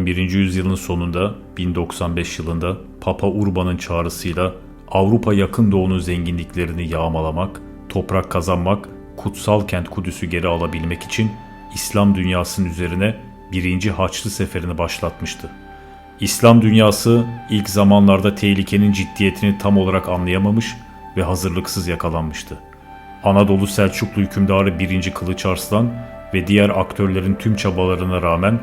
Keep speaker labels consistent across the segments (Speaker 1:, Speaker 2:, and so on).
Speaker 1: 11. yüzyılın sonunda 1095 yılında Papa Urban'ın çağrısıyla Avrupa Yakın Doğu'nun zenginliklerini yağmalamak, toprak kazanmak, kutsal kent Kudüs'ü geri alabilmek için İslam dünyasının üzerine 1. Haçlı Seferi'ni başlatmıştı. İslam dünyası ilk zamanlarda tehlikenin ciddiyetini tam olarak anlayamamış ve hazırlıksız yakalanmıştı. Anadolu Selçuklu hükümdarı 1. Kılıç Arslan ve diğer aktörlerin tüm çabalarına rağmen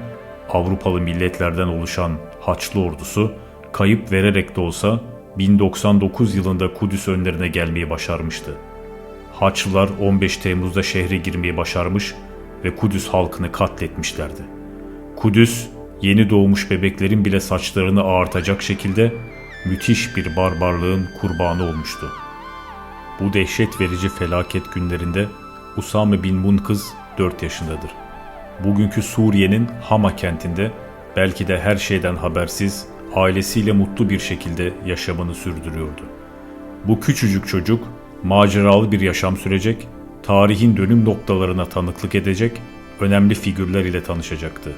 Speaker 1: Avrupalı milletlerden oluşan Haçlı ordusu kayıp vererek de olsa 1099 yılında Kudüs önlerine gelmeyi başarmıştı. Haçlılar 15 Temmuz'da şehre girmeyi başarmış ve Kudüs halkını katletmişlerdi. Kudüs, yeni doğmuş bebeklerin bile saçlarını ağartacak şekilde müthiş bir barbarlığın kurbanı olmuştu. Bu dehşet verici felaket günlerinde Usame bin Munkız 4 yaşındadır. Bugünkü Suriye'nin Hama kentinde belki de her şeyden habersiz, ailesiyle mutlu bir şekilde yaşamını sürdürüyordu. Bu küçücük çocuk maceralı bir yaşam sürecek, tarihin dönüm noktalarına tanıklık edecek, önemli figürler ile tanışacaktı.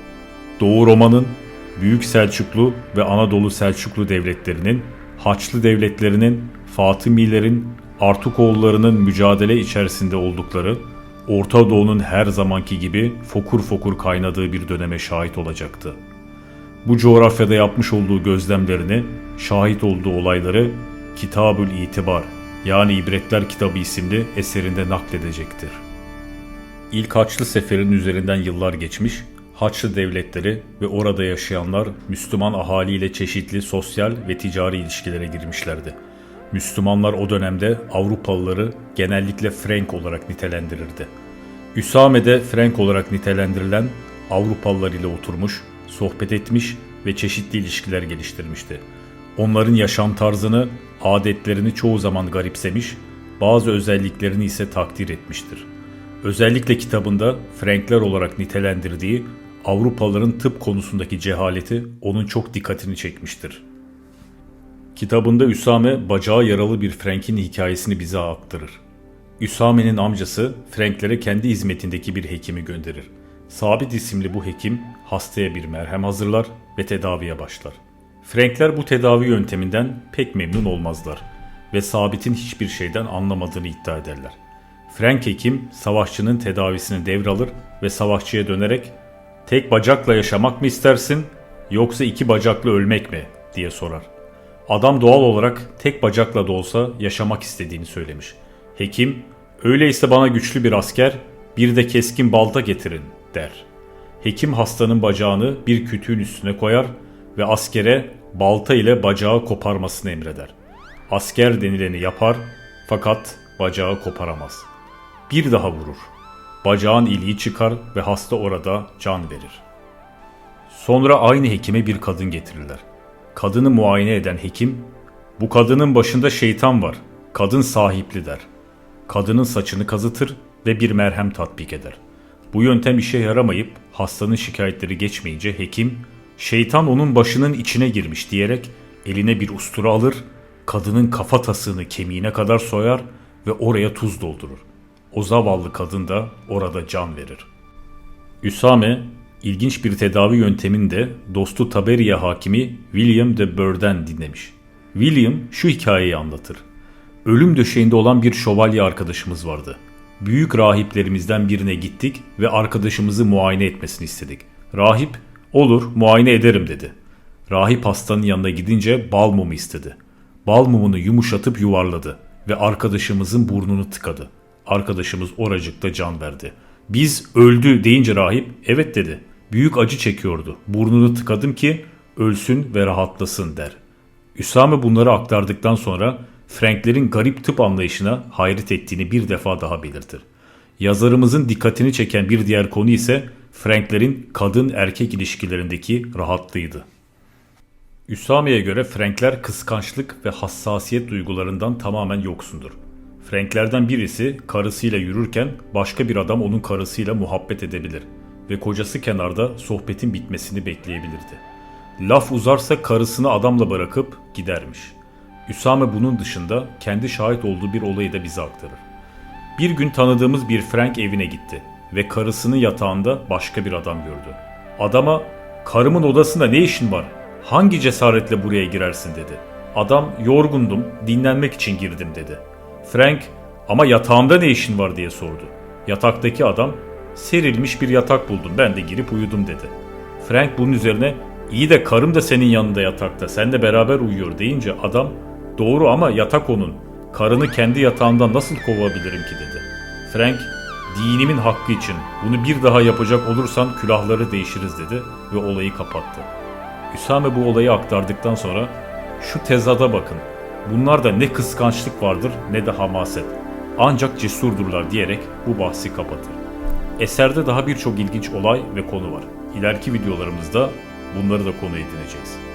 Speaker 1: Doğu Roma'nın, Büyük Selçuklu ve Anadolu Selçuklu devletlerinin, Haçlı devletlerinin, Fatımilerin, Artukoğullarının mücadele içerisinde oldukları, Orta Doğu'nun her zamanki gibi fokur fokur kaynadığı bir döneme şahit olacaktı. Bu coğrafyada yapmış olduğu gözlemlerini, şahit olduğu olayları Kitabül İtibar yani İbretler Kitabı isimli eserinde nakledecektir. İlk Haçlı Seferi'nin üzerinden yıllar geçmiş, Haçlı devletleri ve orada yaşayanlar Müslüman ahaliyle çeşitli sosyal ve ticari ilişkilere girmişlerdi. Müslümanlar o dönemde Avrupalıları genellikle Frank olarak nitelendirirdi. Üsame de Frank olarak nitelendirilen Avrupalılar ile oturmuş, sohbet etmiş ve çeşitli ilişkiler geliştirmişti. Onların yaşam tarzını, adetlerini çoğu zaman garipsemiş, bazı özelliklerini ise takdir etmiştir. Özellikle kitabında Frankler olarak nitelendirdiği Avrupalıların tıp konusundaki cehaleti onun çok dikkatini çekmiştir. Kitabında Üsame bacağı yaralı bir Frank'in hikayesini bize aktarır. Üsame'nin amcası Franklere kendi hizmetindeki bir hekimi gönderir. Sabit isimli bu hekim hastaya bir merhem hazırlar ve tedaviye başlar. Frankler bu tedavi yönteminden pek memnun olmazlar ve Sabit'in hiçbir şeyden anlamadığını iddia ederler. Frank hekim savaşçının tedavisini devralır ve savaşçıya dönerek "Tek bacakla yaşamak mı istersin yoksa 2 bacakla ölmek mi?" diye sorar. Adam doğal olarak tek bacakla da olsa yaşamak istediğini söylemiş. Hekim, "Öyleyse bana güçlü bir asker, bir de keskin balta getirin," der. Hekim hastanın bacağını bir kütüğün üstüne koyar ve askere balta ile bacağı koparmasını emreder. Asker denileni yapar fakat bacağı koparamaz. Bir daha vurur. Bacağın iliği çıkar ve hasta orada can verir. Sonra aynı hekime bir kadın getirirler. Kadını muayene eden hekim, "Bu kadının başında şeytan var, kadın sahipli," der. Kadının saçını kazıtır ve bir merhem tatbik eder. Bu yöntem işe yaramayıp hastanın şikayetleri geçmeyince hekim, "Şeytan onun başının içine girmiş," diyerek eline bir ustura alır, kadının kafatasını kemiğine kadar soyar ve oraya tuz doldurur. O zavallı kadın da orada can verir. Üsame, ilginç bir tedavi yöntemini de dostu Taberiye hakimi William de Burgh'den dinlemiş. William şu hikayeyi anlatır. "Ölüm döşeğinde olan bir şövalye arkadaşımız vardı. Büyük rahiplerimizden birine gittik ve arkadaşımızı muayene etmesini istedik. Rahip, 'Olur, muayene ederim,' dedi. Rahip hastanın yanına gidince bal mumu istedi. Bal mumunu yumuşatıp yuvarladı ve arkadaşımızın burnunu tıkadı. Arkadaşımız oracıkta can verdi. Biz 'Öldü,' deyince rahip 'Evet,' dedi. 'Büyük acı çekiyordu. Burnunu tıkadım ki ölsün ve rahatlasın,' der." Üsame bunları aktardıktan sonra Franklerin garip tıp anlayışına hayret ettiğini bir defa daha belirtir. Yazarımızın dikkatini çeken bir diğer konu ise Franklerin kadın erkek ilişkilerindeki rahatlığıydı. Üsame'ye göre Frankler kıskançlık ve hassasiyet duygularından tamamen yoksundur. Franklerden birisi karısıyla yürürken başka bir adam onun karısıyla muhabbet edebilir ve kocası kenarda sohbetin bitmesini bekleyebilirdi. Laf uzarsa karısını adamla bırakıp gidermiş. Üsame bunun dışında kendi şahit olduğu bir olayı da bize aktarır. Bir gün tanıdığımız bir Frank evine gitti ve karısının yatağında başka bir adam gördü. Adama Karımın odasında ne işin var? Hangi cesaretle buraya girersin dedi. Adam yorgundum, dinlenmek için girdim dedi. Frank ama yatağımda ne işin var diye sordu. Yataktaki adam serilmiş bir yatak buldum ben de girip uyudum dedi. Frank bunun üzerine iyi de karım da senin yanında yatakta sen de beraber uyuyor deyince adam doğru ama yatak onun. Karını kendi yatağından nasıl kovabilirim ki dedi. Frank dinimin hakkı için bunu bir daha yapacak olursan külahları değişiriz dedi ve olayı kapattı. Üsame bu olayı aktardıktan sonra şu tezada bakın. Bunlarda ne kıskançlık vardır ne de hamaset. Ancak cesurdurlar diyerek bu bahsi kapatır. Eserde daha birçok ilginç olay ve konu var. İleriki videolarımızda bunları da konu edineceğiz.